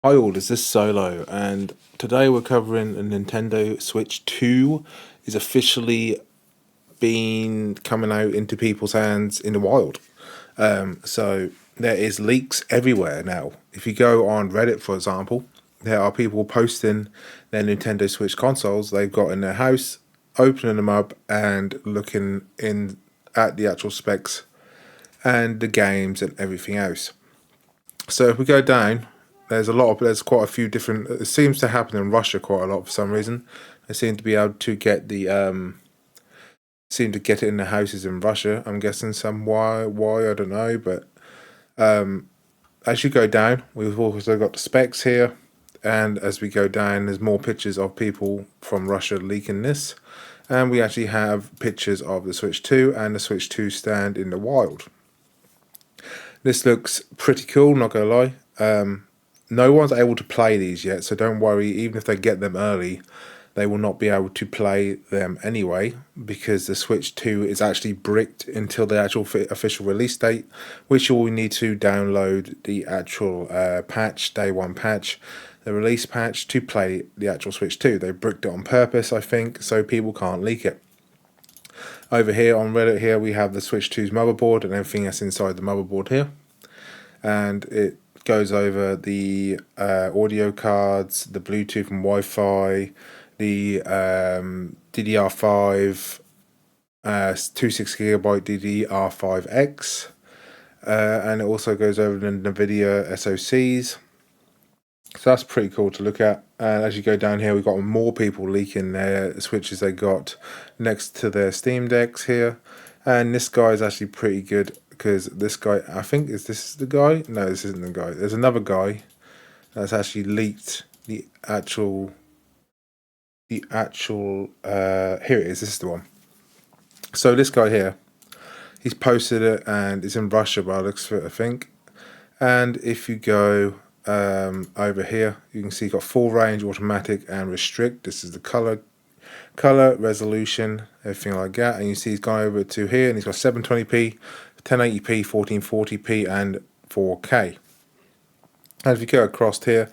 Hi all, this is Solo, and today we're covering a Nintendo Switch 2 is officially been coming out into people's hands in the wild. So there is leaks everywhere now. If you go on Reddit, for example, there are people posting their Nintendo Switch consoles they've got in their house, opening them up and looking in at the actual specs and the games and everything else. So if we go down, there's quite a few different. It seems to happen in Russia quite a lot for some reason. They seem to be able to get seem to get it in the houses in Russia. I'm guessing some why I don't know, but as you go down, we've also got the specs here, and as we go down, there's more pictures of people from Russia leaking this, and we actually have pictures of the Switch 2 and the Switch 2 stand in the wild. This looks pretty cool, not gonna lie. No one's able to play these yet, so don't worry. Even if they get them early, they will not be able to play them anyway, because the Switch 2 is actually bricked until the actual official release date, which you will need to download the actual patch, day one patch, the release patch, to play the actual Switch 2. They bricked it on purpose, I think, so people can't leak it. Over here on Reddit here, we have the Switch 2's motherboard and everything that's inside the motherboard here. And it goes over the audio cards, the Bluetooth and Wi-Fi, the DDR5, 26GB DDR5X, and it also goes over the NVIDIA SoCs. So that's pretty cool to look at. And as you go down here, we've got more people leaking their switches they got next to their Steam Decks here. And this guy is actually pretty good, because this guy, I think, this the guy? No, this isn't the guy. There's another guy that's actually leaked the actual, here it is, this is the one. So this guy here, he's posted it, and it's in Russia by the looks of it, I think. And if you go over here, you can see you've got full range, automatic, and restrict. This is the color, resolution, everything like that. And you see he's gone over to here, and he's got 720p, 1080p, 1440p, and 4K. And if you go across here,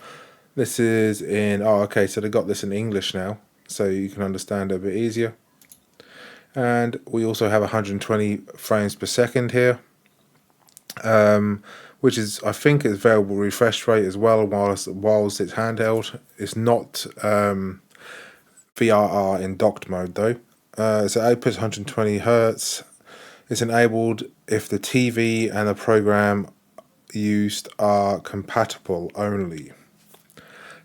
this is in, oh okay, so they got this in English now, so you can understand it a bit easier. And we also have 120 frames per second here, which is, I think, is variable refresh rate as well, whilst it's handheld. It's not VRR in docked mode though. So output's 120 hertz. It's enabled if the TV and the program used are compatible only.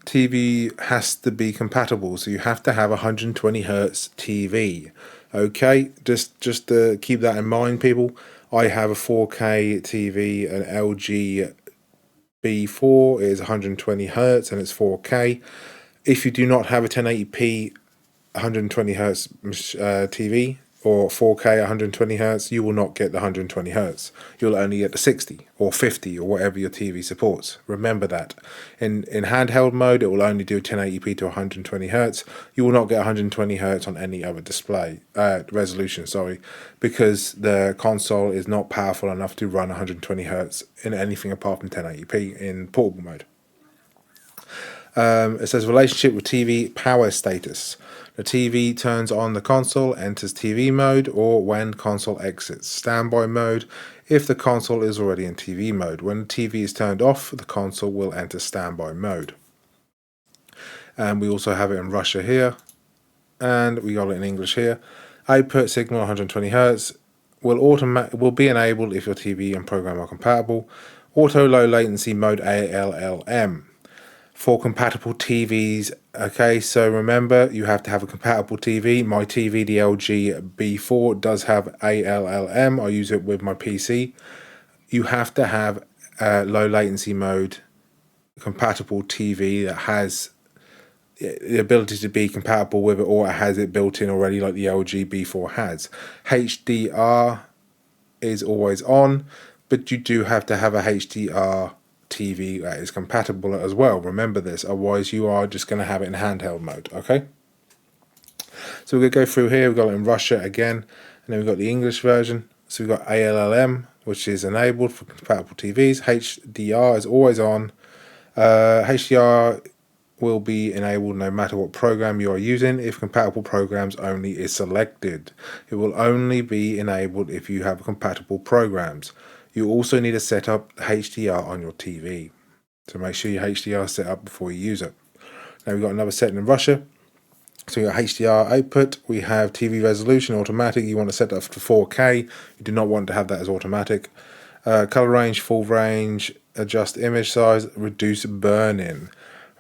TV has to be compatible, so you have to have 120 hertz TV. Okay, just keep that in mind, people. I have a 4K TV, an LG B4. It is 120 hertz and it's 4K. If you do not have a 1080p 120 hertz TV or 4K 120 hertz, you will not get the 120 hertz. You'll only get the 60 or 50 or whatever your TV supports. Remember that. In handheld mode, it will only do 1080p to 120 hertz. You will not get 120 hertz on any other display resolution, sorry, because the console is not powerful enough to run 120 hertz in anything apart from 1080p in portable mode. It says relationship with TV power status. The TV turns on the console, enters TV mode, or when console exits standby mode, if the console is already in TV mode. When the TV is turned off, the console will enter standby mode. And we also have it in Russia here, and we got it in English here. Output signal 120 Hz will be enabled if your TV and program are compatible. Auto low latency mode ALLM. For compatible TVs, okay, so remember, you have to have a compatible TV. My TV, the LG B4, does have ALLM. I use it with my PC. You have to have a low latency mode compatible TV that has the ability to be compatible with it, or it has it built in already, like the LG B4 has. HDR is always on, but you do have to have a HDR TV that is compatible as well. Remember this, otherwise you are just going to have it in handheld mode. Okay, so we're going to go through here. We've got it in Russia again, and then we've got the English version. So we've got ALLM, which is enabled for compatible TVs. HDR is always on. HDR will be enabled no matter what program you are using if compatible programs only is selected. It will only be enabled if you have compatible programs. You also need to set up HDR on your TV. So make sure your HDR is set up before you use it. Now we've got another setting in Russia. So we got HDR output, we have TV resolution automatic. You want to set that to 4K. You do not want to have that as automatic. Color range, full range, adjust image size, reduce burn-in.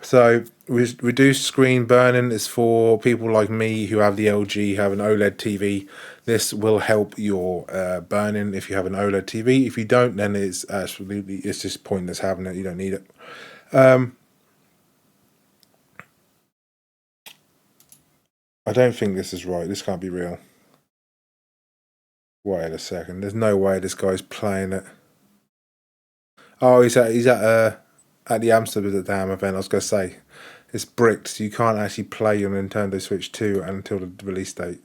So reduced screen burn-in is for people like me who have the LG, have an OLED TV. This will help your burn-in if you have an OLED TV. If you don't, then it's just pointless having it. You don't need it. I don't think this is right. This can't be real. Wait a second. There's no way this guy's playing it. Oh, he's at the Amsterdam event. I was gonna say it's bricked, so you can't actually play your Nintendo Switch 2 until the release date.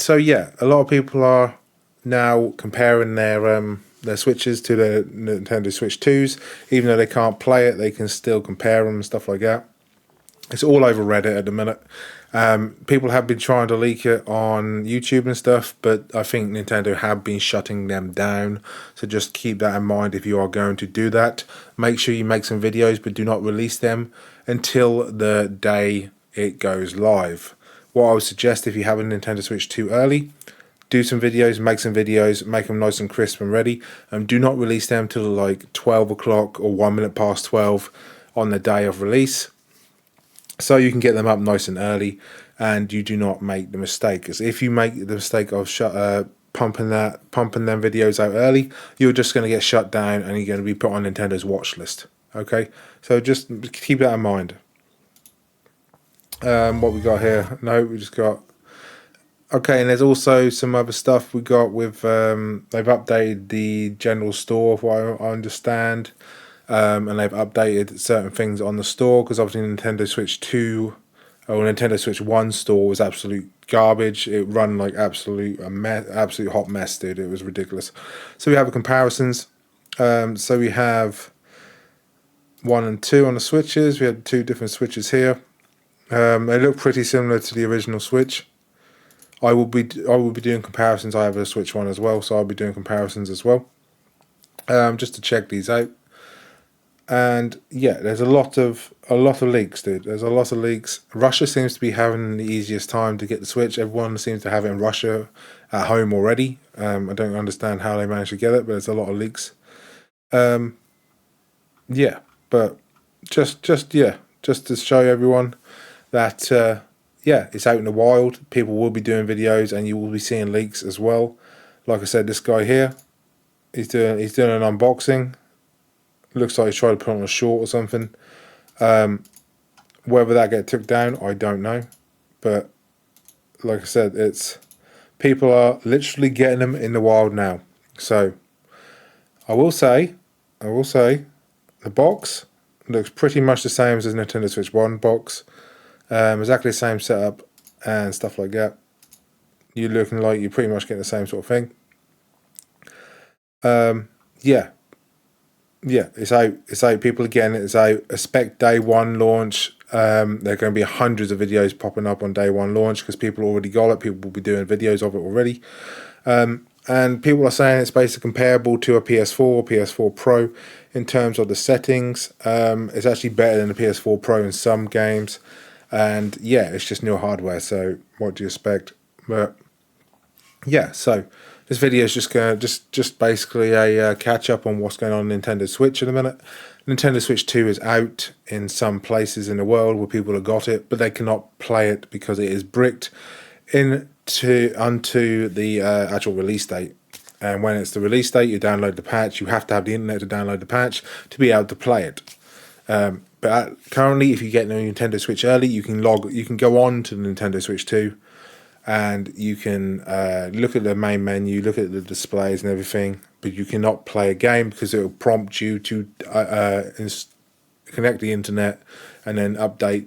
So yeah, a lot of people are now comparing their Switches to the Nintendo Switch 2s. Even though they can't play it, they can still compare them and stuff like that. It's all over Reddit at the minute. People have been trying to leak it on YouTube and stuff, but I think Nintendo have been shutting them down. So just keep that in mind if you are going to do that. Make sure you make some videos, but do not release them until the day it goes live. What I would suggest, if you have a Nintendo Switch 2 early, do some videos, make them nice and crisp and ready. Do not release them till like 12 o'clock or 1 minute past 12 on the day of release, so you can get them up nice and early and you do not make the mistake. Because if you make the mistake of pumping them videos out early, you're just going to get shut down and you're going to be put on Nintendo's watch list. Okay, so just keep that in mind. What we got here? No, we just got... Okay, and there's also some other stuff we got with... they've updated the general store, what I understand. And they've updated certain things on the store, because obviously Nintendo Switch 2 or Nintendo Switch 1 store was absolute garbage. It run like absolute hot mess, dude. It was ridiculous. So we have the comparisons. So we have 1 and 2 on the Switches. We had 2 different Switches here. They look pretty similar to the original Switch. I will be doing comparisons. I have a Switch 1 as well, so I'll be doing comparisons as well, just to check these out. And yeah, there's a lot of leaks, dude. There's a lot of leaks. Russia seems to be having the easiest time to get the Switch. Everyone seems to have it in Russia at home already. I don't understand how they managed to get it, but there's a lot of leaks. Yeah, but just to show everyone that yeah, it's out in the wild. People will be doing videos, and you will be seeing leaks as well. Like I said, this guy here, he's doing an unboxing. Looks like he's trying to put on a short or something. Whether that took down, I don't know. But like I said, people are literally getting them in the wild now. So I will say, the box looks pretty much the same as the Nintendo Switch 1 box. Exactly the same setup and stuff like that. You're looking like you're pretty much getting the same sort of thing. Yeah, it's out. People again, it's out. Expect day 1 launch. There are going to be hundreds of videos popping up on day 1 launch, because people already got it. People will be doing videos of it already. And people are saying it's basically comparable to a PS4 or PS4 Pro in terms of the settings. It's actually better than the PS4 Pro in some games. And yeah, it's just new hardware. So what do you expect? But yeah, so this video is just basically a catch up on what's going on in Nintendo Switch in a minute. Nintendo Switch 2 is out in some places in the world where people have got it, but they cannot play it because it is bricked onto the actual release date. And when it's the release date, you download the patch. You have to have the internet to download the patch to be able to play it. But currently, if you get the Nintendo Switch early, you can go on to the Nintendo Switch 2. And you can look at the main menu, look at the displays and everything, but you cannot play a game because it will prompt you to connect the internet and then update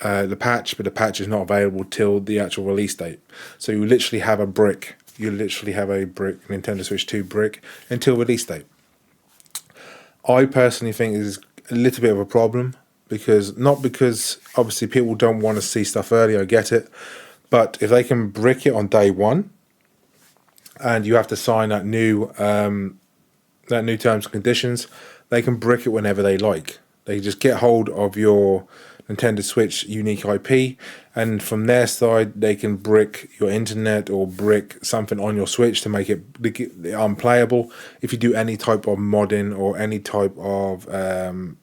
the patch, but the patch is not available till the actual release date. So you literally have a brick. You literally have a Nintendo Switch 2 brick until release date. I personally think a little bit of a problem, because not because obviously people don't want to see stuff early, I get it, but if they can brick it on day one and you have to sign that new terms and conditions, they can brick it whenever they like. They just get hold of your Nintendo Switch unique IP, and from their side, they can brick your internet or brick something on your Switch to make it unplayable. If you do any type of modding or any type of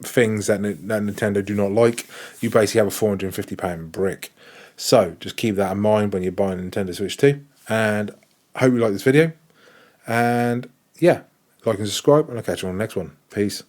things that Nintendo do not like, you basically have a £450 brick. So just keep that in mind when you're buying a Nintendo Switch 2. And I hope you like this video. And yeah, like and subscribe, and I'll catch you on the next one. Peace.